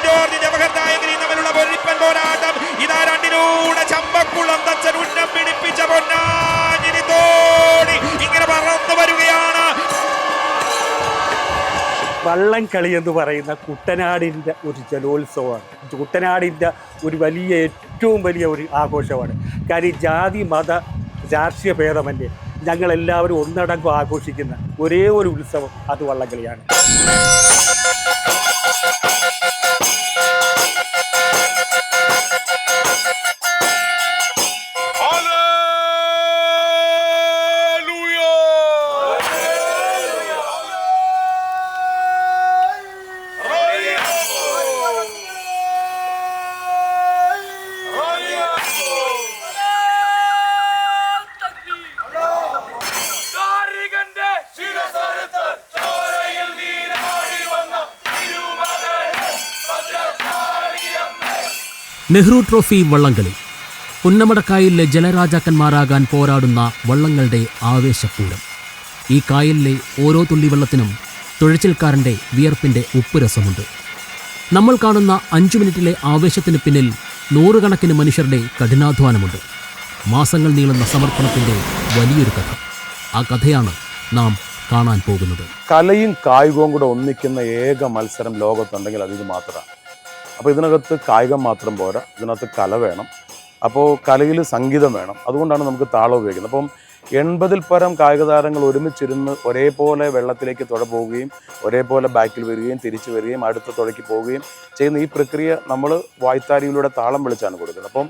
ജോർജിന്റെ മഹത്തായ ഗ്രീൻ തമ്മിലുള്ള പൊരിപ്പൻ പോരാട്ടം. ഇതാ രണ്ടിലൂടെ ചമ്പക്കുളം തച്ചൻ ഉന്നം പിടിപ്പിച്ച പൊന്നാഞ്ഞിനി തോണി ഇങ്ങനെ പറന്നു വരികയാണ്. വള്ളംകളി എന്ന് പറയുന്ന കുട്ടനാടിൻ്റെ ഒരു ജലോത്സവമാണ്. കുട്ടനാടിൻ്റെ ഒരു ഏറ്റവും വലിയ ഒരു ആഘോഷമാണ്. കാര്യം ജാതി മത രാഷ്ട്രീയ ഭേദമന്യേ ഞങ്ങളെല്ലാവരും ഒന്നടങ്കം ആഘോഷിക്കുന്ന ഒരേ ഒരു ഉത്സവം അത് വള്ളംകളിയാണ്. നെഹ്റു ട്രോഫി വള്ളംകളി പുന്നമടക്കായലിലെ ജലരാജാക്കന്മാരാകാൻ പോരാടുന്ന വള്ളങ്ങളുടെ ആവേശപ്പൂരം. ഈ കായലിലെ ഓരോ തുള്ളി വെള്ളത്തിനും തുഴച്ചിൽക്കാരൻ്റെ വിയർപ്പിൻ്റെ ഉപ്പുരസമുണ്ട്. നമ്മൾ കാണുന്ന 5 മിനിറ്റിലെ ആവേശത്തിന് പിന്നിൽ നൂറുകണക്കിന് മനുഷ്യരുടെ കഠിനാധ്വാനമുണ്ട്. മാസങ്ങൾ നീളുന്ന സമർപ്പണത്തിൻ്റെ വലിയൊരു കഥ. ആ കഥയാണ് നാം കാണാൻ പോകുന്നത്. കലയും കായികവും കൂടെ ഒന്നിക്കുന്ന ഏക മത്സരം ലോകത്തുണ്ടെങ്കിൽ അത് മാത്രമാണ്. അപ്പോൾ ഇതിനകത്ത് കായികം മാത്രം പോരാ, ഇതിനകത്ത് കല വേണം. അപ്പോൾ കലയിൽ സംഗീതം വേണം. അതുകൊണ്ടാണ് നമുക്ക് താളം ഉപയോഗിക്കുന്നത്. അപ്പം 80-ൽ പരം കായിക താരങ്ങൾ ഒരുമിച്ചിരുന്ന് ഒരേപോലെ വെള്ളത്തിലേക്ക് തുഴ പോവുകയും ഒരേപോലെ ബാക്കിൽ വരികയും തിരിച്ചു വരികയും അടുത്ത തുഴയ്ക്ക് പോവുകയും ചെയ്യുന്ന ഈ പ്രക്രിയ നമ്മൾ വായ്ത്താരിയിലൂടെ താളം വിളിച്ചാണ് കൊടുക്കുന്നത്. അപ്പം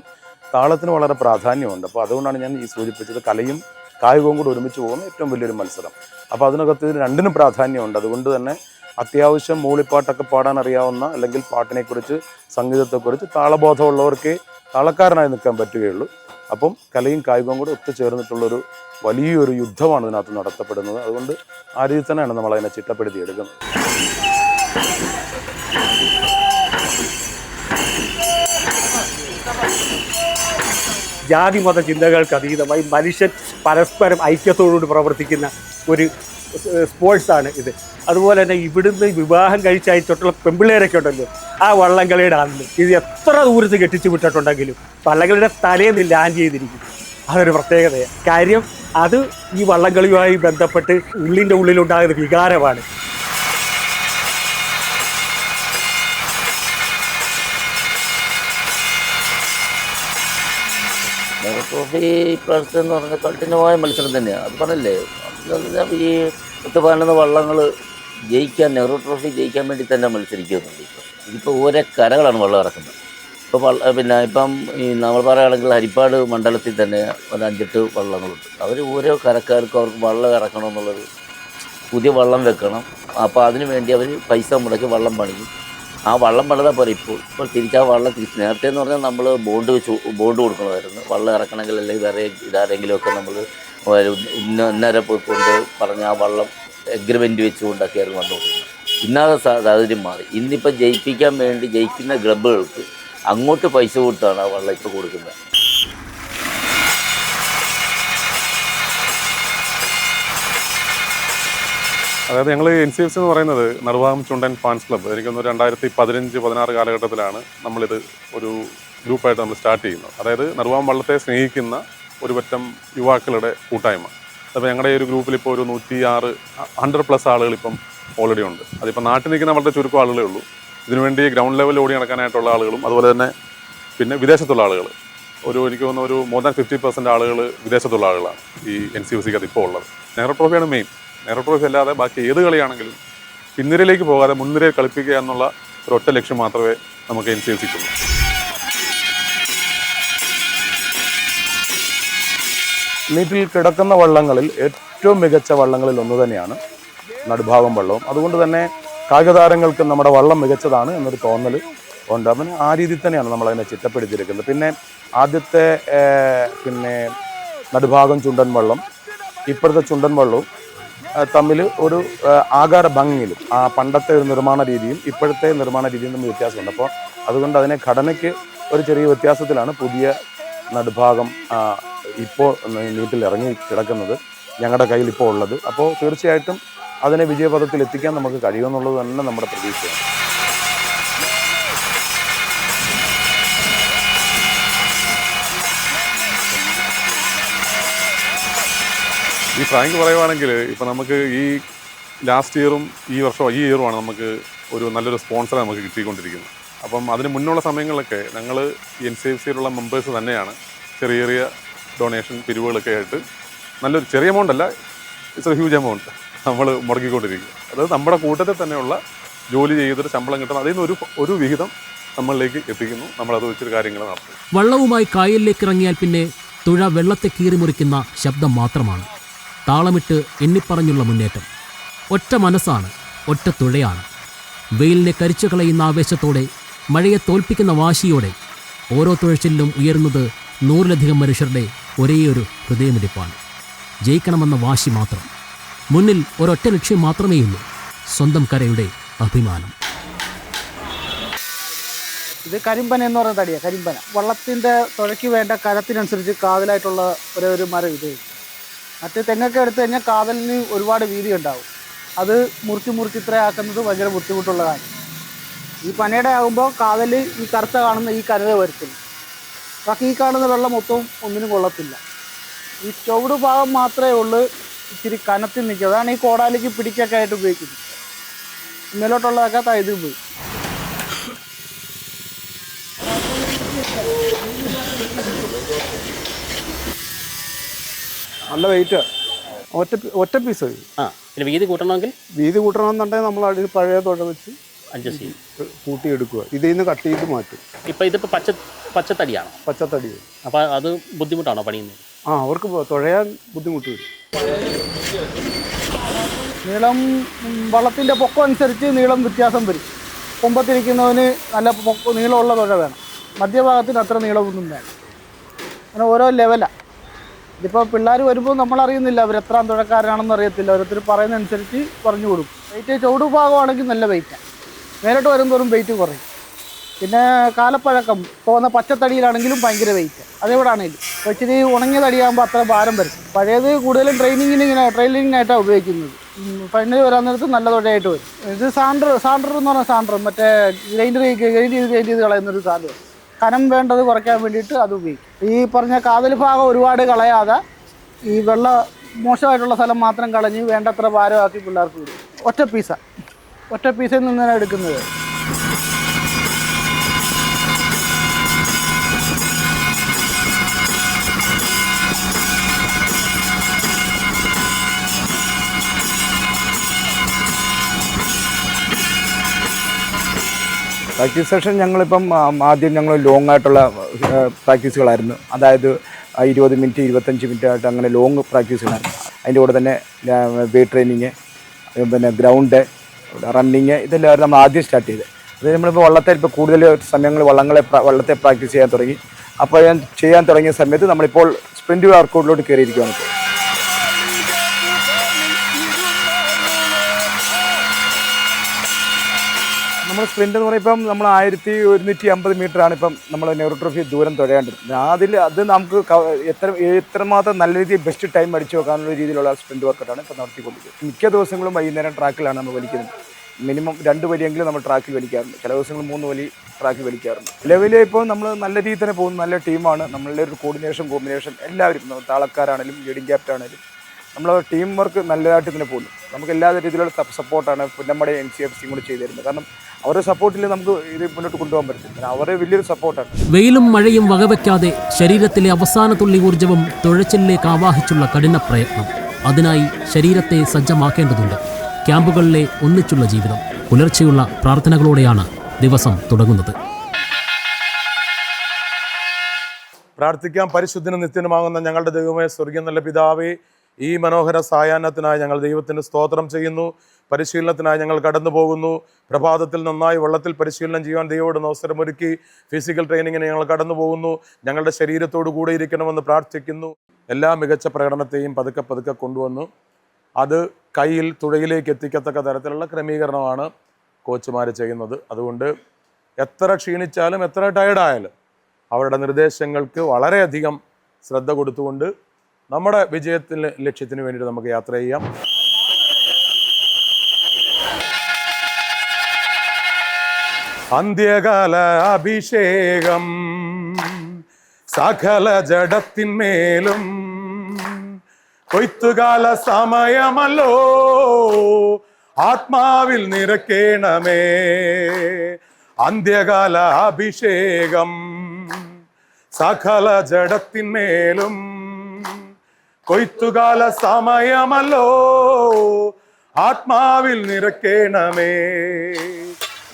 താളത്തിന് വളരെ പ്രാധാന്യമുണ്ട്. അപ്പോൾ അതുകൊണ്ടാണ് ഞാൻ ഈ സൂചിപ്പിച്ചത് കലയും കായികവും കൂടെ ഒരുമിച്ച് പോകുന്ന ഏറ്റവും വലിയൊരു മത്സരം. അപ്പോൾ അതിനകത്ത് ഇതിന് രണ്ടിനും പ്രാധാന്യമുണ്ട്. അതുകൊണ്ട് തന്നെ അത്യാവശ്യം മൂളിപ്പാട്ടൊക്കെ പാടാൻ അറിയാവുന്ന അല്ലെങ്കിൽ പാട്ടിനെക്കുറിച്ച് സംഗീതത്തെക്കുറിച്ച് താളബോധമുള്ളവർക്ക് താളക്കാരനായി നിൽക്കാൻ പറ്റുകയുള്ളൂ. അപ്പം കലയും കായികവും കൂടെ ഒത്തുചേർന്നിട്ടുള്ളൊരു വലിയൊരു യുദ്ധമാണ് ഇതിനകത്ത് നടത്തപ്പെടുന്നത്. അതുകൊണ്ട് ആ രീതി തന്നെയാണ് നമ്മൾ അതിനെ ചിട്ടപ്പെടുത്തി എടുക്കുന്നത്. ജാതി മത ചിന്തകൾക്ക് അതീതമായി മനുഷ്യൻ പരസ്പരം ഐക്യത്തോടുകൂടി പ്രവർത്തിക്കുന്ന ഒരു സ്പോർട്സാണ് ഇത്. അതുപോലെ തന്നെ ഇവിടുന്ന് വിവാഹം കഴിച്ചയച്ചിട്ടുള്ള പെമ്പിള്ളേരൊക്കെ ഉണ്ടല്ലോ, ആ വള്ളംകളിയുടെ അന്ന് ഇത് എത്ര ദൂരത്ത് കെട്ടിച്ചു വിട്ടിട്ടുണ്ടെങ്കിലും വള്ളംകളിയുടെ തലേന്ന് ലാൻഡ് ചെയ്തിരിക്കും. അതൊരു പ്രത്യേകതയാണ്. കാര്യം അത് ഈ വള്ളംകളിയുമായി ബന്ധപ്പെട്ട് ഉള്ളിൻ്റെ ഉള്ളിലുണ്ടാകുന്ന വികാരമാണ്. ട്രോഫി ഇപ്രാവശ്യത്തെ എന്ന് പറഞ്ഞാൽ കഠിനമായ മത്സരം തന്നെയാണ്. അത് പറഞ്ഞല്ലേ, ഈ 10-11 വള്ളങ്ങൾ ജയിക്കാൻ, നെഹ്റു ട്രോഫി ജയിക്കാൻ വേണ്ടി തന്നെ മത്സരിക്കുന്നുണ്ട്. ഇതിപ്പോൾ ഓരോ കരകളാണ് വള്ളം ഇറക്കുന്നത്. ഇപ്പം ഈ നമ്മൾ പറയുകയാണെങ്കിൽ ഹരിപ്പാട് മണ്ഡലത്തിൽ തന്നെ ഒരു 5-8 വള്ളങ്ങളുണ്ട്. അവർ ഓരോ കരക്കാർക്കും അവർക്ക് വള്ളം ഇറക്കണമെന്നുള്ളൊരു പുതിയ വള്ളം വെക്കണം. അപ്പോൾ അതിനു വേണ്ടി അവർ പൈസ മുടക്കി വള്ളം പണിയും. ആ വള്ളം പണിതാൽ പോലെ ഇപ്പോൾ തിരിച്ച് ആ വള്ളം തിരിച്ച്, നേരത്തെ എന്ന് പറഞ്ഞാൽ നമ്മൾ ബോണ്ട് കൊടുക്കണമായിരുന്നു. വള്ളം ഇറക്കണമെങ്കിൽ അല്ലെങ്കിൽ വേറെ ഇതാരെങ്കിലുമൊക്കെ നമ്മൾ ഇന്നേരെ പോയിക്കൊണ്ട് പറഞ്ഞ ആ വള്ളം എഗ്രിമെൻ്റ് വെച്ചുകൊണ്ടൊക്കെയായിരുന്നു വന്നുകൊണ്ടിരുന്നത്. ഇന്നാകെ സാഹചര്യം മാറി. ഇന്നിപ്പോൾ ജയിപ്പിക്കാൻ വേണ്ടി ജയിക്കുന്ന ക്ലബ്ബുകൾക്ക് അങ്ങോട്ട് പൈസ കൊടുത്താണ് ആ വള്ളം ഇപ്പോൾ കൊടുക്കുന്നത്. അതായത് ഞങ്ങൾ NCFC എന്ന് പറയുന്നത് നടുഭാഗം ചുണ്ടൻ ഫാൻസ് ക്ലബ്ബ്, എനിക്കൊന്ന് 2015-16 കാലഘട്ടത്തിലാണ് നമ്മളിത് ഒരു ഗ്രൂപ്പായിട്ട് നമ്മൾ സ്റ്റാർട്ട് ചെയ്യുന്നത്. അതായത് നടുഭാഗം വള്ളത്തെ സ്നേഹിക്കുന്ന ഒരു പറ്റം യുവാക്കളുടെ കൂട്ടായ്മ. അപ്പോൾ ഞങ്ങളുടെ ഈ ഒരു ഗ്രൂപ്പിൽ ഇപ്പോൾ ഒരു 100+ ആളുകൾ ഇപ്പം ഓൾറെഡി ഉണ്ട്. അതിപ്പോൾ നാട്ടിൽ നിൽക്കുന്ന വളരെ ചുരുക്കം ആളുകളേ ഉള്ളൂ. ഇതിനുവേണ്ടി ഗ്രൗണ്ട് ലെവലിൽ ഓടി നടക്കാനായിട്ടുള്ള ആളുകളും അതുപോലെ തന്നെ പിന്നെ വിദേശത്തുള്ള ആളുകൾ എനിക്ക് തോന്നുന്ന ഒരു more than 50% ആളുകൾ വിദേശത്തുള്ള ആളുകളാണ് ഈ NCFCക്ക് അത് ഇപ്പോൾ ഉള്ളത്. നെഹ്റു ട്രോഫിയാണ് മെയിൻ. നെഹ്റു ട്രോഫി അല്ലാതെ ബാക്കി ഏത് കളിയാണെങ്കിലും പിൻനിരയിലേക്ക് പോകാതെ മുൻനിരയിൽ കളിപ്പിക്കുക എന്നുള്ള ഒരൊറ്റ ലക്ഷ്യം മാത്രമേ നമുക്ക് NCFCക്കുള്ളൂ. നീറ്റിൽ കിടക്കുന്ന വള്ളങ്ങളിൽ ഏറ്റവും മികച്ച വള്ളങ്ങളിൽ ഒന്ന് തന്നെയാണ് നടുഭാഗം വള്ളവും. അതുകൊണ്ട് തന്നെ കായിക താരങ്ങൾക്ക് നമ്മുടെ വള്ളം മികച്ചതാണ് എന്നൊരു തോന്നൽ ഉണ്ട്. അവന് ആ രീതിയിൽ തന്നെയാണ് നമ്മളതിനെ ചിട്ടപ്പെടുത്തിയിരിക്കുന്നത്. പിന്നെ ആദ്യത്തെ നടുഭാഗം ചുണ്ടൻ വള്ളം ഇപ്പോഴത്തെ ചുണ്ടൻ വള്ളവും തമ്മിൽ ഒരു ആകാര ഭംഗിയിലും ആ പണ്ടത്തെ ഒരു നിർമ്മാണ രീതിയും ഇപ്പോഴത്തെ നിർമ്മാണ രീതിയും തമ്മിൽ വ്യത്യാസമുണ്ട്. അപ്പോൾ അതുകൊണ്ട് അതിനെ ഘടനയ്ക്ക് ഒരു ചെറിയ വ്യത്യാസത്തിലാണ് പുതിയ നടുഭാഗം ഇപ്പോൾ നീറ്റിൽ ഇറങ്ങി കിടക്കുന്നത് ഞങ്ങളുടെ കയ്യിൽ ഇപ്പോൾ ഉള്ളത്. അപ്പോൾ തീർച്ചയായിട്ടും അതിനെ വിജയപഥത്തിൽ എത്തിക്കാൻ നമുക്ക് കഴിയുമെന്നുള്ളത് തന്നെ നമ്മുടെ പ്രതീക്ഷയാണ്. ഈ ഫ്രാങ്ക് പറയുവാണെങ്കിൽ ഇപ്പം നമുക്ക് ഈ ലാസ്റ്റ് ഇയറും ഈ ഇയറുമാണ് നമുക്ക് ഒരു നല്ലൊരു സ്പോൺസറെ നമുക്ക് കിട്ടിക്കൊണ്ടിരിക്കുന്നത്. അപ്പം അതിന് മുന്നുള്ള സമയങ്ങളിലൊക്കെ ഞങ്ങൾ ഈ NCFCയിലുള്ള മെമ്പേഴ്സ് തന്നെയാണ് ചെറിയ ചെറിയ ഡൊണേഷൻ പിരിവുകളൊക്കെ ആയിട്ട് നല്ലൊരു ചെറിയ എമൗണ്ട് അല്ല, ഇറ്റ്സ് എ ഹ്യൂജ് എമൗണ്ട് നമ്മൾ മുടക്കിക്കൊണ്ടിരിക്കുക. അതായത് നമ്മുടെ കൂട്ടത്തിൽ തന്നെയുള്ള ജോലി ചെയ്തൊരു ശമ്പളം കിട്ടുന്ന അതിൽ നിന്ന് ഒരു വിഹിതം നമ്മളിലേക്ക് എത്തിക്കുന്നു. നമ്മളത് വെച്ചൊരു കാര്യങ്ങൾ നടത്തും. വള്ളവുമായി കായലിലേക്ക് ഇറങ്ങിയാൽ പിന്നെ തുഴ വെള്ളത്തെ കീറിമുറിക്കുന്ന ശബ്ദം മാത്രമാണ്. താളമിട്ട് എണ്ണിപ്പറഞ്ഞുള്ള മുന്നേറ്റം. ഒറ്റ മനസ്സാണ്, ഒറ്റ തുഴയാണ്. വെയിലിനെ കരിച്ചു കളയുന്ന ആവേശത്തോടെ, മഴയെ തോൽപ്പിക്കുന്ന വാശിയോടെ ഓരോ തുഴച്ചിലും ഉയരുന്നത് 100-ലധികം മനുഷ്യരുടെ ഒരേയൊരു ഹൃദയമിടിപ്പാണ്. ജയിക്കണമെന്ന വാശി മാത്രം. മുന്നിൽ ഒരൊറ്റ ലക്ഷ്യം മാത്രമേയുള്ളൂ, സ്വന്തം കരയുടെ അഭിമാനം. ഇത് കരിമ്പന എന്ന് പറയുന്ന തടിയാണ്. കരിമ്പന വള്ളത്തിൻ്റെ തുഴയ്ക്ക് വേണ്ട കരത്തിനനുസരിച്ച് കാതലായിട്ടുള്ള ഒരു മരം ഇത്. മറ്റേ തെങ്ങൊക്കെ എടുത്തു കഴിഞ്ഞാൽ കാതലിന് ഒരുപാട് വീതി ഉണ്ടാവും. അത് മുറിച്ച് ഇത്ര ആക്കുന്നത് ഭയങ്കര ബുദ്ധിമുട്ടുള്ള കാര്യം. ഈ പനയുടെ ആകുമ്പോൾ കാതൽ ഈ കറുത്ത കാണുന്ന ഈ കനവേ വരത്തുള്ളൂ. ബാക്കി ഈ കാണുന്ന വെള്ളം മൊത്തവും ഒന്നിനും കൊള്ളത്തില്ല. ഈ ചുവട് ഭാഗം മാത്രമേ ഉള്ളൂ ഇച്ചിരി കനത്തിൽ നിൽക്കുക. അതാണ് ഈ കോടാലിക്ക് പിടിക്കൊക്കെ ആയിട്ട് ഉപയോഗിക്കുന്നത്. മേലോട്ടുള്ളതൊക്കെ തഴുതി പോയി. നല്ല വെയിറ്റ്, ഒറ്റ പീസ്. പിന്നെ വീതി കൂട്ടണമെന്നുണ്ടെങ്കിൽ നമ്മൾ അതിൽ പഴയ തുഴ വെച്ച് അഡ്ജസ്റ്റ് ചെയ്യും, കൂട്ടിയെടുക്കുക. ഇതിൽ നിന്ന് കട്ട് ചെയ്ത് മാറ്റും. ഇതിപ്പോൾ പച്ചത്തടിയാണോ? പച്ചത്തടി. അപ്പോൾ അത് ബുദ്ധിമുട്ടാണോ പണിയുന്നത്? അവർക്ക് തുഴയാൻ ബുദ്ധിമുട്ട് വരും. നീളം വള്ളത്തിൻ്റെ പൊക്കം അനുസരിച്ച് നീളം വ്യത്യാസം വരും. കൊമ്പത്തിരിക്കുന്നവന് നല്ല നീളമുള്ള തുഴ വേണം, മധ്യഭാഗത്തിന് അത്ര നീളമൊന്നും വേണം. അങ്ങനെ ഓരോ ലെവലാണ്. ഇതിപ്പോൾ പിള്ളേർ വരുമ്പോൾ നമ്മളറിയുന്നില്ല അവരെത്രാം തുഴക്കാരനാണെന്ന് അറിയത്തില്ല. ഓരോരുത്തർ പറയുന്നതനുസരിച്ച് പറഞ്ഞു കൊടുക്കും. വെയിറ്റ് ചുവട് ഭാഗമാണെങ്കിൽ നല്ല വെയിറ്റാണ്. മേലോട്ട് വരുന്തോറും വെയിറ്റ് കുറയും. പിന്നെ കാലപ്പഴക്കം പോകുന്ന പച്ചത്തടിയിലാണെങ്കിലും ഭയങ്കര വെയിറ്റ്. അതെവിടാണെങ്കിലും ഇപ്പോൾ ഇച്ചിരി ഉണങ്ങിയ തടിയാകുമ്പോൾ അത്ര ഭാരം വരും. പഴയത് കൂടുതലും ട്രെയിനിങ്ങിനായിട്ടാണ് ഉപയോഗിക്കുന്നത്. ഫൈനൽ വരാൻ നേരത്ത് നല്ല തുഴയായിട്ട് വരും. ഇത് സാൻഡർ എന്ന് പറഞ്ഞാൽ സാൻഡർ മറ്റേ ഗ്രൈൻഡ് ചെയ്ത് കളയുന്നൊരു സാധനം. കനം വേണ്ടത് കുറയ്ക്കാൻ വേണ്ടിയിട്ട് അത് ഉപയോഗിക്കും. ഈ പറഞ്ഞ കാതൽ ഭാഗം ഒരുപാട് കളയാതെ ഈ വെള്ള മോശമായിട്ടുള്ള സ്ഥലം മാത്രം കളഞ്ഞ് വേണ്ടത്ര ഭാരമാക്കി പിള്ളേർക്ക് വിടും. ഒറ്റ പീസിൽ നിന്നാണ് എടുക്കുന്നത്. പ്രാക്ടീസ് സെഷൻ ഞങ്ങളിപ്പം ആദ്യം ഞങ്ങൾ ലോങ് ആയിട്ടുള്ള പ്രാക്ടീസുകളായിരുന്നു. അതായത് 20 മിനിറ്റ് 25 മിനിറ്റ് ആയിട്ട് അങ്ങനെ ലോങ് പ്രാക്ടീസുകളായിരുന്നു. അതിൻ്റെ കൂടെ തന്നെ വെയ്റ്റ് ട്രെയിനിങ്, പിന്നെ ഗ്രൗണ്ട്, റണ്ണിങ്, ഇതെല്ലാം നമ്മൾ ആദ്യം സ്റ്റാർട്ട് ചെയ്തത്. അത് നമ്മളിപ്പോൾ ഇപ്പോൾ കൂടുതൽ സമയങ്ങൾ വള്ളത്തെ പ്രാക്ടീസ് ചെയ്യാൻ തുടങ്ങി. അപ്പോൾ ഞാൻ ചെയ്യാൻ തുടങ്ങിയ സമയത്ത് നമ്മളിപ്പോൾ സ്പ്രിൻറ്റ് വർക്കൗട്ടിലോട്ട് കയറിയിരിക്കുകയാണ്. നമ്മൾ സ്പ്രിൻ്റ് എന്ന് പറയുമ്പം നമ്മൾ 1150 മീറ്ററാണ് ഇപ്പം നമ്മൾ നെഹ്റു ട്രോഫി ദൂരം തുഴയേണ്ടത്. അത് നമുക്ക് എത്രമാത്രം നല്ല രീതിയിൽ ബെസ്റ്റ് ടൈം അടിച്ചു വെക്കാനുള്ള രീതിയിലുള്ള സ്പ്രിൻ്റ് വർക്കൗട്ടാണ് ഇപ്പോൾ നടത്തിക്കൊണ്ടിരിക്കുന്നത്. മിക്ക ദിവസങ്ങളും വൈകുന്നേരം ട്രാക്കിലാണ് നമ്മൾ വലിക്കുന്നത്. മിനിമം 2 വലിയെങ്കിലും നമ്മൾ ട്രാക്കിൽ വലിക്കാറുണ്ട്. ചില ദിവസങ്ങൾ 3 വലി ട്രാക്കിൽ വലിക്കാറുണ്ട്. ലെവലിൽ ഇപ്പോൾ നമ്മൾ നല്ല രീതിയിൽ തന്നെ പോകുന്നു. നല്ല ടീമാണ്. നമ്മളുടെ ഒരു കോമ്പിനേഷൻ എല്ലാവരും, താളക്കാരാണെങ്കിലും ലീഡിങ് ക്യാപ്റ്റനാണെങ്കിലും നമ്മൾ ടീം വർക്ക് നല്ലതായിട്ട് തന്നെ പോകുന്നു. നമുക്ക് എല്ലാ രീതിയിലുള്ള സപ്പോർട്ടാണ് നമ്മുടെ NCFC കൂടെ ചെയ്തു തരുന്നത്. കാരണം അവരുടെ സപ്പോർട്ടിൽ നമുക്ക് ഇത് മുന്നോട്ട് കൊണ്ടുപോകാൻ പറ്റും. അവരെ വലിയൊരു സപ്പോർട്ടാണ്. വെയിലും മഴയും വകവയ്ക്കാതെ ശരീരത്തിലെ അവസാന തുള്ളി ഊർജ്ജവും തുഴച്ചിലേക്ക് ആവാഹിച്ചുള്ള കഠിന പ്രയത്നം. അതിനായി ശരീരത്തെ സജ്ജമാക്കേണ്ടതുണ്ട്. ക്യാമ്പുകളിലെ ഒന്നിച്ചുള്ള ജീവിതം. പുലർച്ചെയുള്ള പ്രാർത്ഥനകളോടെയാണ് ദിവസം തുടങ്ങുന്നത്. പ്രാർത്ഥിക്കാം. പരിശുദ്ധനും നിത്യനുമാകുന്ന ഞങ്ങളുടെ ദൈവമേ, സ്വർഗ്ഗീയ നല്ല പിതാവേ, ഈ മനോഹര സായാഹ്നത്തിനായി ഞങ്ങൾ ദൈവത്തിന് സ്തോത്രം ചെയ്യുന്നു. പരിശീലനത്തിനായി ഞങ്ങൾ കടന്നു പോകുന്നു. പ്രഭാതത്തിൽ നന്നായി വെള്ളത്തിൽ പരിശീലനം ചെയ്യാൻ ദൈവത്തോട് അവസരമൊരുക്കി ഫിസിക്കൽ ട്രെയിനിങ്ങിന് ഞങ്ങൾ കടന്നു പോകുന്നു. ഞങ്ങളുടെ ശരീരത്തോടു കൂടെ ഇരിക്കണമെന്ന് പ്രാർത്ഥിക്കുന്നു. എല്ലാ മികച്ച പ്രകടനത്തെയും പതുക്കെ കൊണ്ടുവന്നു അത് കയ്യിൽ തുഴയിലേക്ക് എത്തിക്കത്തക്ക തരത്തിലുള്ള ക്രമീകരണമാണ് കോച്ചുമാർ ചെയ്യുന്നത്. അതുകൊണ്ട് എത്ര ക്ഷീണിച്ചാലും എത്ര ടയർഡായാലും അവരുടെ നിർദ്ദേശങ്ങൾക്ക് വളരെയധികം ശ്രദ്ധ കൊടുത്തുകൊണ്ട് നമ്മുടെ വിജയത്തിന് ലക്ഷ്യത്തിന് വേണ്ടിയിട്ട് നമുക്ക് യാത്ര ചെയ്യാം. അന്ത്യകാല അഭിഷേകം സകല ജഡത്തിന്മേലും കൊയ്ത്തുകാല സമയമല്ലോ ആത്മാവിൽ നിറക്കേണമേ, അന്ത്യകാല അഭിഷേകം സകല ജഡത്തിന്മേലും. കൊയ്ത്തുകാല സമയമല്ലോ ആത്മാവിൽ നിറക്കേണമേ,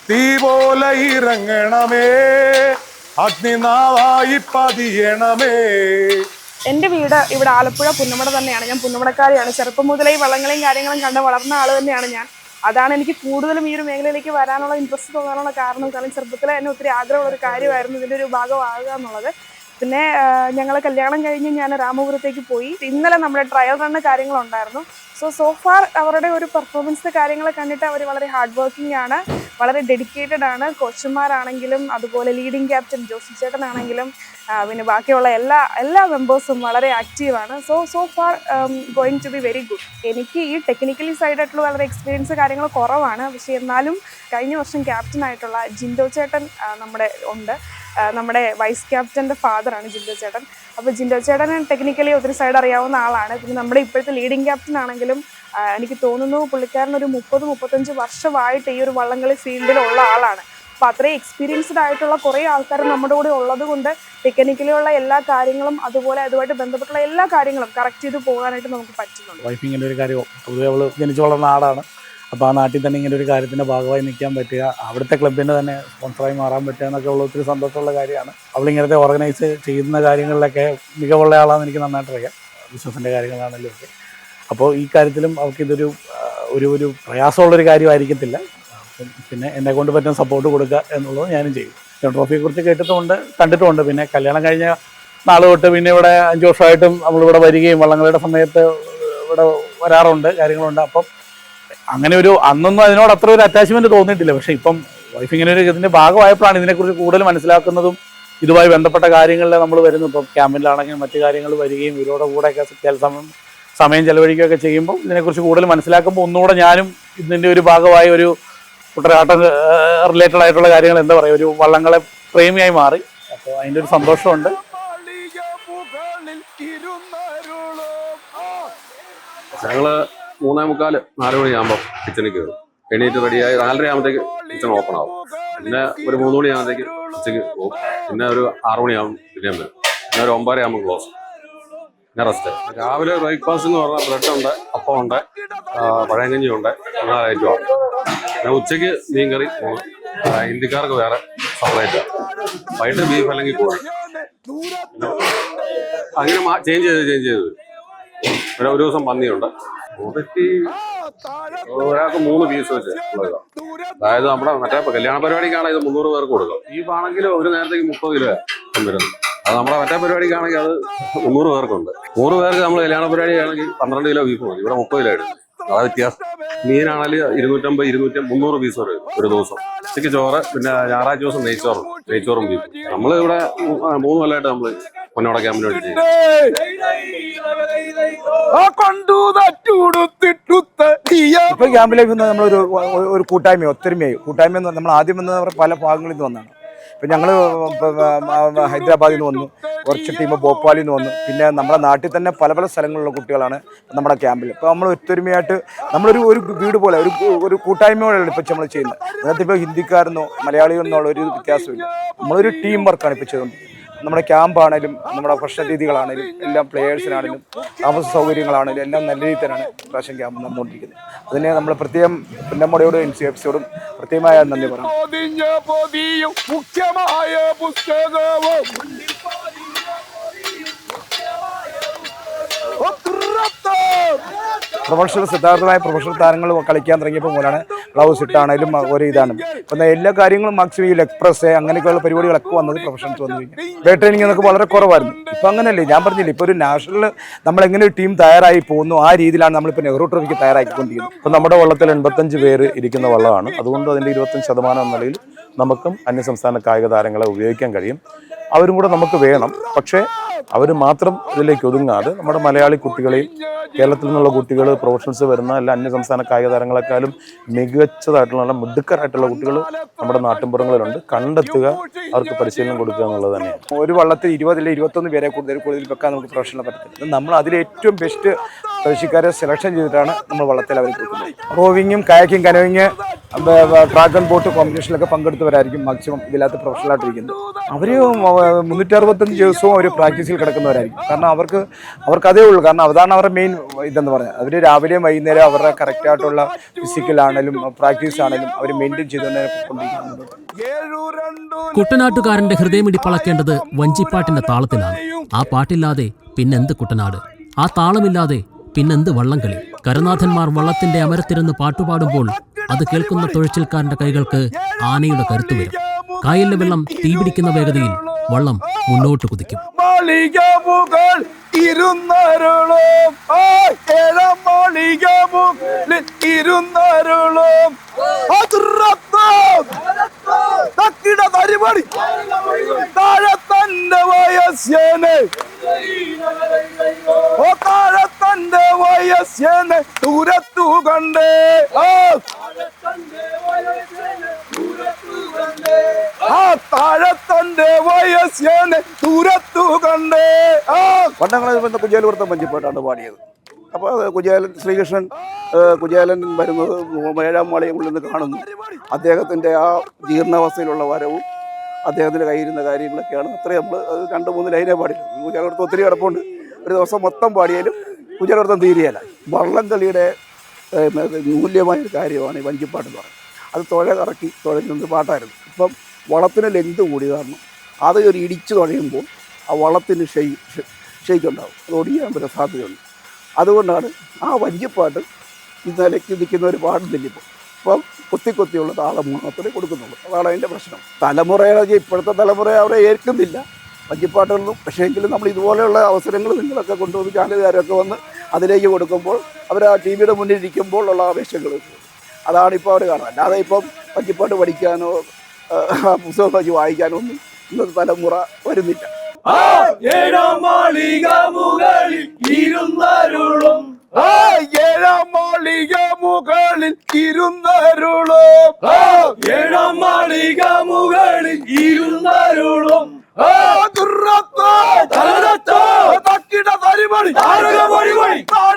തീ പോലെ ഇറങ്ങണമേ, അഗ്നിനാവായി പതിയണമേ. എൻ്റെ വീട് ഇവിടെ ആലപ്പുഴ പുന്നമട തന്നെയാണ്. ഞാൻ പുന്നമടക്കാരിയാണ്. ചെറുപ്പം മുതലേ ഈ വള്ളങ്ങളെയും കാര്യങ്ങളും കണ്ട് വളർന്ന ആൾ തന്നെയാണ് ഞാൻ. അതാണ് എനിക്ക് കൂടുതലും ഈ ഒരു മേഖലയിലേക്ക് വരാനുള്ള ഇൻട്രസ്റ്റ് തോന്നാനുള്ള കാരണം. കാരണം ചെറുപ്പത്തിലെ തന്നെ ഒത്തിരി ആഗ്രഹമുള്ള ഒരു കാര്യമായിരുന്നു ഇതിൻ്റെ ഒരു ഭാഗമാകുക എന്നുള്ളത്. പിന്നെ ഞങ്ങൾ കല്യാണം കഴിഞ്ഞ് ഞാൻ രാമപുരത്തേക്ക് പോയി. ഇന്നലെ നമ്മുടെ ട്രയൽ റണ്ണ് കാര്യങ്ങളുണ്ടായിരുന്നു. സോ ഫാർ അവരുടെ ഒരു പെർഫോമൻസ് കാര്യങ്ങൾ കണ്ടിട്ട് അവർ വളരെ ഹാർഡ് വർക്കിംഗ് ആണ്, വളരെ ഡെഡിക്കേറ്റഡ് ആണ്. കോച്ചുമാരാണെങ്കിലും അതുപോലെ ലീഡിംഗ് ക്യാപ്റ്റൻ ജോഷി ചേട്ടനാണെങ്കിലും പിന്നെ ബാക്കിയുള്ള എല്ലാ മെമ്പേഴ്സും വളരെ ആക്റ്റീവാണ്. So far going to be very good. എനിക്ക് ഈ ടെക്നിക്കലി സൈഡായിട്ടുള്ള വളരെ എക്സ്പീരിയൻസ് കാര്യങ്ങൾ കുറവാണ്. പക്ഷേ എന്നാലും കഴിഞ്ഞ വർഷം ക്യാപ്റ്റനായിട്ടുള്ള ജിൻഡോ ചേട്ടൻ നമ്മുടെ വൈസ് ക്യാപ്റ്റൻ്റെ ഫാദറാണ് ജിൻഡോ ചേട്ടൻ. അപ്പോൾ ജിൻഡോ ചേട്ടന് ടെക്നിക്കലി ഒത്തിരി സൈഡ് അറിയാവുന്ന ആളാണ്. പിന്നെ നമ്മുടെ ഇപ്പോഴത്തെ ലീഡിംഗ് ക്യാപ്റ്റൻ ആണെങ്കിലും എനിക്ക് തോന്നുന്നു പുള്ളിക്കാരൻ ഒരു 30-35 വർഷമായിട്ട് ഈ ഒരു വള്ളംകളി ഫീൽഡിലുള്ള ആളാണ്. അപ്പോൾ അത്രയും എക്സ്പീരിയൻസ്ഡ് ആയിട്ടുള്ള കുറേ ആൾക്കാർ നമ്മുടെ കൂടെ ഉള്ളത് കൊണ്ട് ടെക്നിക്കലിയുള്ള എല്ലാ കാര്യങ്ങളും അതുമായിട്ട് ബന്ധപ്പെട്ടുള്ള എല്ലാ കാര്യങ്ങളും കറക്റ്റ് ചെയ്ത് പോകാനായിട്ട് നമുക്ക് പറ്റുന്നുണ്ട്. വൈഫ് ഇങ്ങനെ ഒരു കാര്യം പൊതുവെ അവൾ ജനിച്ചു വളർന്ന നാടാണ്. അപ്പോൾ ആ നാട്ടിൽ തന്നെ ഇങ്ങനെ ഒരു കാര്യത്തിൻ്റെ ഭാഗമായി നിൽക്കാൻ പറ്റുക, അവിടുത്തെ ക്ലബിൻ്റെ തന്നെ സ്പോൺസറായി മാറാൻ പറ്റുക എന്നൊക്കെ ഉള്ള ഒത്തിരി സന്തോഷമുള്ള കാര്യമാണ്. അവളിങ്ങനത്തെ ഓർഗനൈസ് ചെയ്യുന്ന കാര്യങ്ങളിലൊക്കെ മികവുള്ള ആളാണെന്ന് എനിക്ക് നന്നായിട്ട് അറിയാം. ബിസിനസ്സിൻ്റെ കാര്യങ്ങളാണല്ലോ ഒക്കെ. അപ്പോൾ ഈ കാര്യത്തിലും അവൾക്കിതൊരു ഒരു പ്രയാസമുള്ളൊരു കാര്യമായിരിക്കത്തില്ല. പിന്നെ എന്നെ കൊണ്ട് പറ്റുന്ന സപ്പോർട്ട് കൊടുക്കുക എന്നുള്ളത് ഞാനും ചെയ്യും. ട്രോഫിയെക്കുറിച്ച് കണ്ടിട്ടുമുണ്ട്. പിന്നെ കല്യാണം കഴിഞ്ഞ നാൾ തൊട്ട് പിന്നെ ഇവിടെ 5 വർഷമായിട്ടും നമ്മളിവിടെ വരികയും വള്ളങ്ങളുടെ സമയത്ത് ഇവിടെ വരാറുണ്ട്, കാര്യങ്ങളുണ്ട്. അപ്പം അങ്ങനെ അന്നൊന്നും അതിനോട് അത്ര ഒരു അറ്റാച്ച്മെന്റ് തോന്നിയിട്ടില്ല. പക്ഷെ ഇപ്പം വൈഫ് ഇങ്ങനെ ഒരു ഇതിന്റെ ഭാഗമായപ്പോഴാണ് ഇതിനെക്കുറിച്ച് കൂടുതൽ മനസ്സിലാക്കുന്നതും ഇതുമായി ബന്ധപ്പെട്ട കാര്യങ്ങളിൽ നമ്മൾ വരുന്നു. ഇപ്പം ക്യാമ്പിലാണെങ്കിലും മറ്റു കാര്യങ്ങൾ വരികയും ഇവരുടെ കൂടെയൊക്കെ സമയം ചെലവഴിക്കുകയൊക്കെ ചെയ്യുമ്പോൾ ഇതിനെക്കുറിച്ച് കൂടുതൽ മനസ്സിലാക്കുമ്പോൾ ഒന്നുകൂടെ ഞാനും ഇതിൻ്റെ ഒരു ഭാഗമായി ഒരു കുട്ടനാട്ടം റിലേറ്റഡ് ആയിട്ടുള്ള കാര്യങ്ങൾ എന്താ പറയുക, ഒരു വള്ളങ്ങളെ പ്രേമിയായി മാറി. അപ്പോൾ അതിൻ്റെ ഒരു സന്തോഷമുണ്ട്. ഞങ്ങള് 3:45, 4 മണിയാകുമ്പോൾ കിച്ചണിൽ കയറും. എണീറ്റ് റെഡിയായി 4:30 ആകുമ്പോഴത്തേക്ക് കിച്ചൺ ഓപ്പൺ ആവും. പിന്നെ ഒരു 3 മണിയാകുമ്പോഴത്തേക്ക് ഉച്ചയ്ക്ക് പോകും. പിന്നെ ഒരു 6 മണിയാകും പിന്നെയും വരും. പിന്നെ ഒരു 9:30 ആകുമ്പോൾ ക്ലോസ്. പിന്നെ റെസ്റ്റ്. രാവിലെ ബ്രേക്ക്ഫാസ്റ്റ് എന്ന് പറഞ്ഞാൽ ബ്രെഡുണ്ട്, അപ്പമുണ്ട്, പഴങ്കഞ്ഞിയുണ്ട്, എല്ലാ ഐറ്റമാണ്. പിന്നെ ഉച്ചയ്ക്ക് മീൻകറി, ഹിന്ദിക്കാർക്ക് വേറെ സെപ്പറേറ്റ്. വൈകിട്ട് ബീഫ് അല്ലെങ്കിൽ കോഴി. അങ്ങനെ ചേഞ്ച് ചെയ്ത് ഒരു ദിവസം പന്നിയുണ്ട്. ഒരാൾക്ക് 3 പീസ് വെച്ച് ഉള്ളതാണ്. അതായത് നമ്മുടെ മറ്റേ കല്യാണ പരിപാടിക്കാണ് ഇത് 300 പേർക്ക് കൊടുക്കും. ബീഫാണെങ്കിൽ ഒരു നേരത്തേക്ക് 30 കിലോ വരുന്നത്. അത് നമ്മുടെ മറ്റേ പരിപാടിക്കാണെങ്കിൽ അത് 300 പേർക്കുണ്ട്. 100 പേർക്ക് നമ്മൾ കല്യാണ പരിപാടി ആണെങ്കിൽ 12 കിലോ ബീഫ് മതി. ഇവിടെ 30 കിലോ എടുക്കും. അതായത് വ്യത്യാസം. മീനാണെങ്കിൽ 250, 300 പീസ് വരെ ഒരു ദിവസം. ഉച്ചയ്ക്ക് ചോറ്, പിന്നെ ഞായറാഴ്ച ദിവസം നെയ്ച്ചോറും ബീഫ്. നമ്മൾ ഇവിടെ 3 കൊല്ലമായിട്ട് നമ്മൾ പൊന്നോട ക്യാമ്പിന് വേണ്ടി ചെയ്യും. ഇപ്പൊ ക്യാമ്പിലേക്ക് നമ്മളൊരു കൂട്ടായ്മ, കൂട്ടായ്മ നമ്മൾ ആദ്യം വന്ന പല ഭാഗങ്ങളിൽ നിന്ന് വന്നതാണ്. ഇപ്പം ഞങ്ങൾ ഹൈദരാബാദിൽ നിന്ന് വന്നു, കുറച്ച് ടീം ഭോപ്പാലിൽ നിന്ന് വന്നു. പിന്നെ നമ്മുടെ നാട്ടിൽ തന്നെ പല സ്ഥലങ്ങളിലുള്ള കുട്ടികളാണ് നമ്മുടെ ക്യാമ്പിൽ. ഇപ്പോൾ നമ്മൾ ഒത്തൊരുമയായിട്ട് ഒരു വീട് പോലെ ഒരു കൂട്ടായ്മയോടെയാണ് ഇപ്പം നമ്മൾ ചെയ്യുന്നത്. അതിനകത്ത് ഇപ്പോൾ ഹിന്ദിക്കാരെന്നോ മലയാളികളെന്നോ ഒരു വ്യത്യാസമില്ല. നമ്മളൊരു ടീം വർക്കാണ് ഇപ്പോൾ ചെയ്തുകൊണ്ടിരിക്കുന്നത്. നമ്മുടെ ക്യാമ്പാണേലും നമ്മുടെ ഭക്ഷണ രീതികളാണേലും എല്ലാം പ്ലേയേഴ്സിനാണേലും താമസ സൗകര്യങ്ങളാണേലും എല്ലാം നല്ല രീതിയിൽ തന്നെയാണ് പ്രാവശ്യം ക്യാമ്പ് നടന്നുകൊണ്ടിരിക്കുന്നത്. അതിനെ നമ്മൾ പ്രത്യേകം പിന്നമ്മയോടും NCFCയോടും പ്രത്യേകമായ നന്ദി പറയാം. യഥാർത്ഥമായ പ്രൊഫഷണൽ താരങ്ങൾ കളിക്കാൻ തുടങ്ങിയപ്പോൾ മുതലാണ് ഗ്ലൗസ് ഇട്ടാണേലും ഒരു ഇതാണ്. അപ്പം എല്ലാ കാര്യങ്ങളും മാക്സിമം ഈ ലെഗ് പ്രസ് അങ്ങനെയൊക്കെയുള്ള പരിപാടികളൊക്കെ വന്നത് പ്രൊഫഷണൽസ് വന്നു കഴിഞ്ഞാൽ വേ ട്രെയിനിങ് എന്നൊക്കെ വളരെ കുറവായിരുന്നു. ഇപ്പം അങ്ങനെയല്ലേ, ഞാൻ പറഞ്ഞില്ലേ, ഇപ്പോൾ ഒരു നാഷണൽ നമ്മളെങ്ങനെ ഒരു ടീം തയ്യാറായി പോകുന്നു ആ രീതിയിലാണ് നമ്മളിപ്പോൾ നെഹ്റു ട്രോഫിക്ക് തയ്യാറാക്കിക്കൊണ്ടിരിക്കുന്നത്. ഇപ്പം നമ്മുടെ വള്ളത്തിൽ 85 പേര് ഇരിക്കുന്ന വള്ളമാണ്. അതുകൊണ്ട് അതിൻ്റെ 25% എന്ന നിലയിൽ നമുക്കും അന്യസംസ്ഥാന കായിക താരങ്ങളെ ഉപയോഗിക്കാൻ കഴിയും. അവരും കൂടെ നമുക്ക് വേണം. പക്ഷേ അവർ മാത്രം ഇതിലേക്ക് ഒതുങ്ങാതെ നമ്മുടെ മലയാളി കുട്ടികളെയും കേരളത്തിൽ നിന്നുള്ള കുട്ടികൾ പ്രൊഫഷണൽസ് വരുന്ന എല്ലാ അന്യസംസ്ഥാന കായിക താരങ്ങളെക്കാളും മികച്ചതായിട്ടുള്ള നല്ല മിടുക്കരായിട്ടുള്ള കുട്ടികൾ നമ്മുടെ നാട്ടിൻപുറങ്ങളിലുണ്ട്. കണ്ടെത്തുക, അവർക്ക് പരിശീലനം കൊടുക്കുക എന്നുള്ളത് തന്നെയാണ്. ഒരു വള്ളത്തിൽ 20 21 പേരെ കൂടുതൽ വെക്കാൻ നമുക്ക് പ്രൊഫഷണൽ പറ്റത്തില്ല. നമ്മൾ അതിൽ ഏറ്റവും ബെസ്റ്റ് പരിശീലക്കാരെ സെലക്ഷൻ ചെയ്തിട്ടാണ് നമ്മൾ വള്ളത്തിൽ അവർ കൊടുക്കുന്നത്. റോവിങ്ങും കയാക്കിങ് കനോയിങ് ഡ്രാഗൺ ബോട്ട് കോമ്പറ്റീഷനിലൊക്കെ പങ്കെടുത്തവരായിരിക്കും മാക്സിമം ഇതിനകത്ത് പ്രൊഫഷണലായിട്ടിരിക്കുന്നത്. അവർ 365 ദിവസവും അവർ പ്രാക്ടീസിൽ കിടക്കുന്നവരായിരിക്കും. കാരണം അവർക്ക് അതേ ഉള്ളൂ. കാരണം അതാണ് അവരുടെ മെയിൻ ഇതെന്ന് പറഞ്ഞാൽ അവർ രാവിലെയും വൈകുന്നേരം അവരുടെ കറക്റ്റായിട്ടുള്ള ഫിസിക്കലാണെങ്കിലും പ്രാക്ടീസ് ആണെങ്കിലും അവർ മെയിൻറ്റെയിൻ ചെയ്തുകൊണ്ടിരിക്കുന്നുണ്ട്. കുട്ടനാട്ടുകാരന്റെ ഹൃദയമിടിപ്പളക്കേണ്ടത് വഞ്ചിപ്പാട്ടിന്റെ താളത്തിലാണ്. ആ പാട്ടില്ലാതെ പിന്നെന്ത് കുട്ടനാട്? ആ താളമില്ലാതെ പിന്നെന്ത് വള്ളംകളി? കരനാഥന്മാർ വള്ളത്തിന്റെ അമരത്തിരുന്ന് പാട്ടുപാടുമ്പോൾ അത് കേൾക്കുന്ന തുഴച്ചിൽക്കാരന്റെ കൈകൾക്ക് ആനയുടെ കരുത്തു വരും. കായലിലെ വെള്ളം തീപിടിക്കുന്ന വേഗതയിൽ വള്ളം മുന്നോട്ട് കുതിക്കും. തന്റെ വയസ്സേനെ ദൂരത്തു കണ്ടേ, താഴത്തന്റെ വയസ്സേനെ ദൂരത്തു കണ്ടേ. പണ്ടങ്ങളെ കുചേലവൃത്തം വഞ്ചിപ്പാട്ടാണ് പാടിയത്. അപ്പോൾ അത് കുചേലൻ ശ്രീകൃഷ്ണൻ കുചേലൻ വരുന്നത് 7-ാം മാളികയിൽ നിന്ന് കാണുന്നു. അദ്ദേഹത്തിൻ്റെ ആ ജീർണാവസ്ഥയിലുള്ള വരവും അദ്ദേഹത്തിൻ്റെ കയ്യിരുന്ന കാര്യങ്ങളൊക്കെയാണ്. അത്രയും നമ്മൾ 2-3 ലൈനേ പാടില്ല. കുചേലവൃത്തം ഒത്തിരി കിടപ്പുണ്ട്. ഒരു ദിവസം മൊത്തം പാടിയാലും കുചേലവൃത്തം തീരുകയല്ല. വള്ളംകളിയുടെ മൂല്യമായൊരു കാര്യമാണ് ഈ വഞ്ചിപ്പാട്ട് എന്ന് പറയുന്നത്. അത് തുഴ തുഴഞ്ഞൊന്ന് പാട്ടായിരുന്നു. ഇപ്പം വള്ളത്തിന് ലെങ്ത് കൂടി കാരണം അത് ഒരു ഇടിച്ച് തുഴയുമ്പോൾ ആ വള്ളത്തിന് ഷെയ്ക്കുണ്ടാവും. അത് ഒടിയാൻ വരെ സാധ്യതയുണ്ട്. അതുകൊണ്ടാണ് ആ വഞ്ചിപ്പാട്ട് ഈ നിലയ്ക്ക് നിൽക്കുന്നവർ പാടുന്നില്ല. ഇപ്പം കൊത്തിയുള്ള താളം മാത്രമേ കൊടുക്കുന്നുള്ളൂ. അതാണ് അതിൻ്റെ പ്രശ്നം. ഇപ്പോഴത്തെ തലമുറ അവരെ ഏൽക്കുന്നില്ല വഞ്ചിപ്പാട്ടുകളിലും. പക്ഷേ എങ്കിലും നമ്മൾ ഇതുപോലെയുള്ള അവസരങ്ങൾ നിങ്ങളൊക്കെ കൊണ്ടുവന്ന് ചാനലുകാരൊക്കെ വന്ന് അതിലേക്ക് കൊടുക്കുമ്പോൾ അവർ ആ ടി വിയുടെ മുന്നിൽ ഇരിക്കുമ്പോൾ ഉള്ള ആവേശങ്ങൾ അതാണിപ്പോൾ അവർ കാണുക. അല്ലാതെ ഇപ്പം വഞ്ചിപ്പാട്ട് പഠിക്കാനോ പുസ്തകം വെച്ച് വായിക്കാനോ ഒന്നും ഇന്നത്തെ തലമുറ വരുന്നില്ല. ഏഴാം മാളിക മുകളിൽ ഇരുന്നരുളും ഏഴാം മാളിക മുകളിൽ ഇരുന്നരുളും ഏഴാം മാളിക മുകളിൽ ഇരുന്നരുളും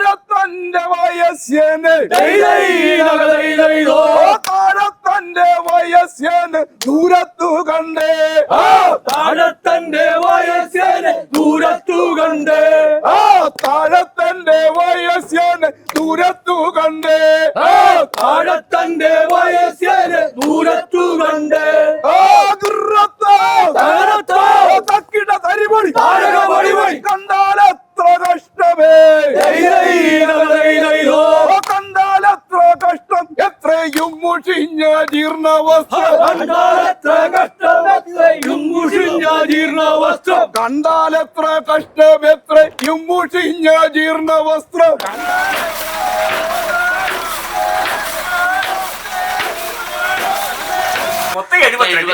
താഴത്തന്റെ വയസ്സേന് താഴത്തന്റെ വയസ്സേന് ദൂരത്തു കണ്ടേ താഴത്തന്റെ വയസ്സേന് ദൂരത്തു കണ്ടേ താഴത്തന്റെ വയസ്സേന് ദൂരത്തു കണ്ടേ താഴത്തന്റെ വയസ്സേന് ദൂരത്തു കണ്ടേ കണ്ടാലത്ര കഷ്ടമേ കണ്ടാലത്ര കഷ്ടം എത്രയും മുഷിഞ്ഞ ജീർണവസ്ത്രം കണ്ടാലത്ര കഷ്ടം എത്രയും മുഷിഞ്ഞ ജീർണവസ്ത്രം കണ്ടാലത്ര കഷ്ടം എത്രയും മുഷിഞ്ഞ ജീർണവസ്ത്രം മൊത്തം 22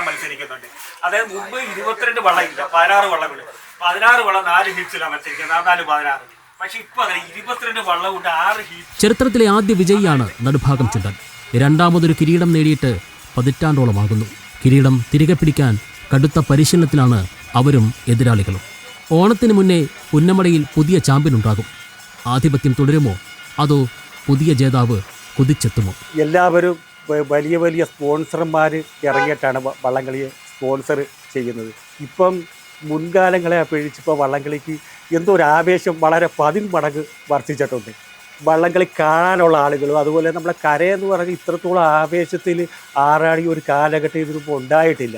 മത്സരിക്കുന്നുണ്ട്. അതായത് മുമ്പ് 22 വള്ളം ഇല്ല, 16 വള്ളങ്ങൾ. 16 വള്ളം 4 ഹീറ്റ്സിലാണ് മത്സരിക്കുന്നത്. 16. പക്ഷെ ഇപ്പൊ 22 വള്ളം കൊണ്ട് 6 ഹീറ്റ്. ചരിത്രത്തിലെ ആദ്യ വിജയിയാണ് നടുഭാഗം ചുണ്ടൻ. രണ്ടാമതൊരു കിരീടം നേടിയിട്ട് പതിറ്റാണ്ടോളമാകുന്നു. കിരീടം തിരികെ പിടിക്കാൻ കടുത്ത പരിശീലനത്തിലാണ് അവരും എതിരാളികളും. ഓണത്തിന് മുന്നേ പുന്നമടയിൽ പുതിയ ചാമ്പ്യൻ ഉണ്ടാകും. ആധിപത്യം തുടരുമോ അതോ പുതിയ ജേതാവ് കുതിച്ചെത്തുമോ? എല്ലാവരും വലിയ വലിയ സ്പോൺസർമാർ ഇറങ്ങിയിട്ടാണ് വള്ളംകളിയെ സ്പോൺസർ ചെയ്യുന്നത്. ഇപ്പം മുൻകാലങ്ങളെ അപേക്ഷിച്ചിപ്പോൾ വള്ളംകളിക്ക് എന്തോ ഒരു ആവേശം വളരെ 10 മടങ്ങ് വർദ്ധിച്ചിട്ടുണ്ട്. വള്ളംകളി കാണാനുള്ള ആളുകളും അതുപോലെ നമ്മളെ കരയെന്ന് പറഞ്ഞാൽ ഇത്രത്തോളം ആവേശത്തിൽ ആറാടി ഒരു കാലഘട്ടം ഇതിനിപ്പോൾ ഉണ്ടായിട്ടില്ല.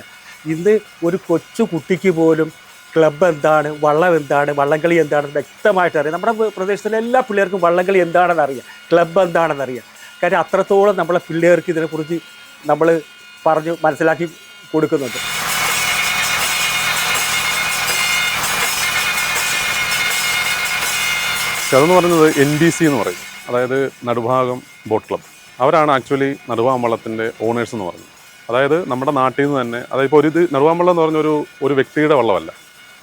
ഇന്ന് ഒരു കൊച്ചു കുട്ടിക്ക് പോലും ക്ലബ്ബ് എന്താണ്, വള്ളം എന്താണ്, വള്ളംകളി എന്താണെന്ന് വ്യക്തമായിട്ട് അറിയാം. നമ്മുടെ പ്രദേശത്തിലെ എല്ലാ പിള്ളേർക്കും വള്ളംകളി എന്താണെന്ന് അറിയാം, ക്ലബ്ബ് എന്താണെന്നറിയാം. കാര്യം അത്രത്തോളം നമ്മളെ പിള്ളേർക്ക് ഇതിനെക്കുറിച്ച് നമ്മൾ പറഞ്ഞ് മനസ്സിലാക്കി കൊടുക്കുന്നുണ്ട്. അതെന്ന് പറയുന്നത് NBC എന്ന് പറയും, അതായത് നടുഭാഗം ബോട്ട് ക്ലബ്ബ്. അവരാണ് ആക്ച്വലി നടുഭാഗം വള്ളത്തിൻ്റെ ഓണേഴ്സ് എന്ന് പറയുന്നത്. അതായത് നമ്മുടെ നാട്ടിൽ നിന്ന് തന്നെ, അതായത് ഇപ്പോൾ ഇത് നെടുവാൻ വെള്ളം എന്ന് പറഞ്ഞൊരു ഒരു വ്യക്തിയുടെ വെള്ളമല്ല,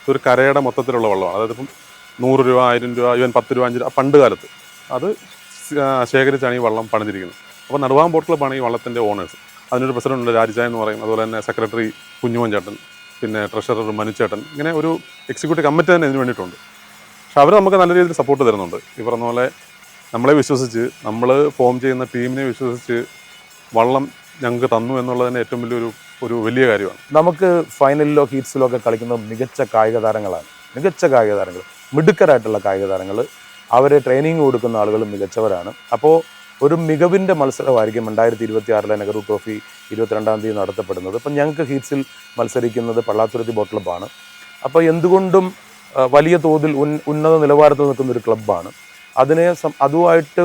ഇതൊരു കരയുടെ മൊത്തത്തിലുള്ള വെള്ളമാണ്. അതായത് ഇപ്പം 100 രൂപ, 1000 രൂപ, ഈവൻ 10 രൂപ, 5 രൂപ പണ്ട് കാലത്ത് അത് ശേഖരിച്ചാണ് ഈ വെള്ളം പണിതിരിക്കുന്നത്. അപ്പോൾ നെടുവാൻ ബോട്ട് ക്ലബ്ബാണ് ഈ വള്ളത്തിൻ്റെ ഓണേഴ്സ്. അതിനൊരു പ്രസിഡന്റ് ഉണ്ട്, രാജചായ എന്ന് പറയും. അതുപോലെ തന്നെ സെക്രട്ടറി കുഞ്ഞുമോൻ ചേട്ടൻ, പിന്നെ ട്രഷറർ മനുചേട്ടൻ, ഇങ്ങനെ ഒരു എക്സിക്യൂട്ടീവ് കമ്മിറ്റി തന്നെ ഇതിന് വേണ്ടിയിട്ടുണ്ട്. പക്ഷെ അവർ നമുക്ക് നല്ല രീതിയിൽ സപ്പോർട്ട് തരുന്നുണ്ട്. ഈ പറഞ്ഞ പോലെ നമ്മളെ വിശ്വസിച്ച്, നമ്മൾ ഫോം ചെയ്യുന്ന ടീമിനെ വിശ്വസിച്ച് വള്ളം ഞങ്ങൾക്ക് തന്നു എന്നുള്ളത് തന്നെ ഏറ്റവും ഒരു വലിയ കാര്യമാണ്. നമുക്ക് ഫൈനലിലോ ഹീറ്റ്സിലോ ഒക്കെ കളിക്കുന്ന മികച്ച കായിക താരങ്ങളാണ്. മികച്ച കായിക താരങ്ങൾ, മിടുക്കരായിട്ടുള്ള കായിക താരങ്ങൾ, അവരെ ട്രെയിനിങ് കൊടുക്കുന്ന ആളുകൾ മികച്ചവരാണ്. അപ്പോൾ ഒരു മികവിൻ്റെ മത്സരമായിരിക്കും 2026 നെഹ്റു ട്രോഫി 22-ാം തീയതി നടത്തപ്പെടുന്നത്. അപ്പം ഞങ്ങൾക്ക് ഹീറ്റ്സിൽ മത്സരിക്കുന്നത് പള്ളാത്തുരുത്തി ബോട്ട് ക്ലബ്ബാണ്. അപ്പോൾ എന്തുകൊണ്ടും വലിയ തോതിൽ ഉന്നത നിലവാരത്തിൽ നിൽക്കുന്ന ഒരു ക്ലബ്ബാണ്. അതുമായിട്ട്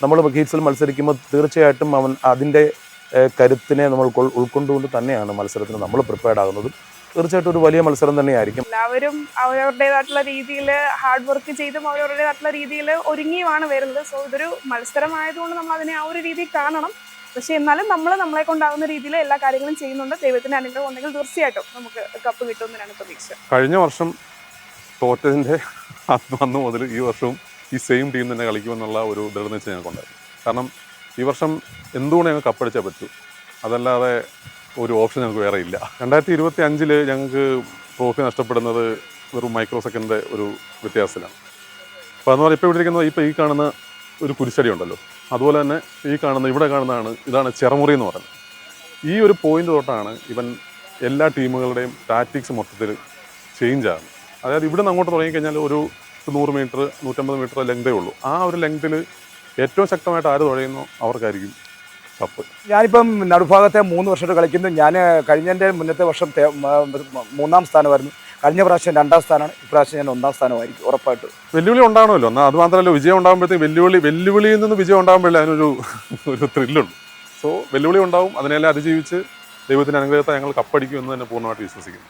നമ്മൾ ഹീറ്റ്സിൽ മത്സരിക്കുമ്പോൾ തീർച്ചയായിട്ടും അതിൻ്റെ കരുത്തിനെ നമ്മൾ ഉൾക്കൊണ്ടുകൊണ്ട് തന്നെയാണ് മത്സരത്തിന് നമ്മൾ പ്രിപ്പയർഡ് ആകുന്നത്. തീർച്ചയായിട്ടും ഒരു വലിയ മത്സരം തന്നെയായിരിക്കും. എല്ലാവരും അവരവരുടേതായിട്ടുള്ള രീതിയിൽ ഹാർഡ് വർക്ക് ചെയ്തും അവരവരുടേതായിട്ടുള്ള രീതിയിൽ ഒരുങ്ങിയുമാണ് വരുന്നത്. സോ ഇതൊരു മത്സരമായതുകൊണ്ട് നമ്മൾ അതിനെ ആ ഒരു രീതിയിൽ കാണണം. പക്ഷെ എന്നാലും നമ്മളെ കൊണ്ടാകുന്ന രീതിയിൽ എല്ലാ കാര്യങ്ങളും ചെയ്യുന്നുണ്ട്. ദൈവത്തിന്റെ അനുഗ്രഹം ഉണ്ടെങ്കിൽ തീർച്ചയായിട്ടും നമുക്ക് കപ്പ് കിട്ടുമെന്നാണ് പ്രതീക്ഷ. കഴിഞ്ഞ വർഷം തോറ്റതിൻ്റെ അന്ന് മുതൽ ഈ വർഷവും ഈ സെയിം ടീം തന്നെ കളിക്കുമെന്നുള്ള ഒരു ദൃഢനിശ്ചയം ഞങ്ങൾക്കുണ്ടായിരുന്നു. കാരണം ഈ വർഷം എന്തുകൊണ്ട് ഞങ്ങൾ കപ്പടിച്ചേ പറ്റൂ, അതല്ലാതെ ഒരു ഓപ്ഷൻ ഞങ്ങൾക്ക് വേറെ ഇല്ല. 2025 ഞങ്ങൾക്ക് ട്രോഫി നഷ്ടപ്പെടുന്നത് ഒരു മൈക്രോ സെക്കൻഡിൻ്റെ ഒരു വ്യത്യാസത്തിലാണ്. അപ്പോൾ അതെന്ന് പറഞ്ഞാൽ ഇപ്പോൾ ഇവിടെ ഇരിക്കുന്നത് ഇപ്പോൾ ഈ കാണുന്ന ഒരു കുരിശടി ഉണ്ടല്ലോ, അതുപോലെ തന്നെ ഇവിടെ കാണുന്നതാണ്, ഇതാണ് ചെറുമുറി എന്ന് പറയുന്നത്. ഈ ഒരു പോയിന്റ് തൊട്ടാണ് ഇവൻ എല്ലാ ടീമുകളുടെയും ടാറ്റിക്സ് മൊത്തത്തിൽ ചേഞ്ച് ആകുന്നത്. അതായത് ഇവിടെ നിന്ന് അങ്ങോട്ട് തുടങ്ങിക്കഴിഞ്ഞാൽ ഒരു 100 മീറ്റർ 150 മീറ്റർ ലെങ്തേ ഉള്ളൂ. ആ ഒരു ലെങ്ത്തിൽ ഏറ്റവും ശക്തമായിട്ട് ആര് തുഴയുന്നോ അവർക്കായിരിക്കും കപ്പ്. ഞാനിപ്പം നടുഭാഗത്തെ 3 വർഷമായിട്ട് കളിക്കുന്നു. ഞാൻ കഴിഞ്ഞതിൻ്റെ മുന്നത്തെ വർഷം 3-ാം സ്ഥാനമായിരുന്നു. കഴിഞ്ഞ പ്രാവശ്യം 2-ാം സ്ഥാനമാണ്. ഇപ്രാവശ്യം ഞാൻ 1-ാം സ്ഥാനമായിരിക്കും ഉറപ്പായിട്ട്. വെല്ലുവിളി ഉണ്ടാകണമല്ലോ. എന്നാൽ അത് മാത്രമല്ല, വിജയം ഉണ്ടാകുമ്പോഴത്തേക്ക് വെല്ലുവിളിയിൽ നിന്ന് വിജയം ഉണ്ടാകുമ്പോഴേ അതിനൊരു ത്രില്ലുണ്ട്. സോ വെല്ലുവിളി ഉണ്ടാവും, അതിനെല്ലാം അതിജീവിച്ച് ദൈവത്തിൻ്റെ അനുഗ്രഹത്തെ ഞങ്ങൾ കപ്പടിക്കും എന്ന് തന്നെ പൂർണ്ണമായിട്ട് വിശ്വസിക്കുന്നു.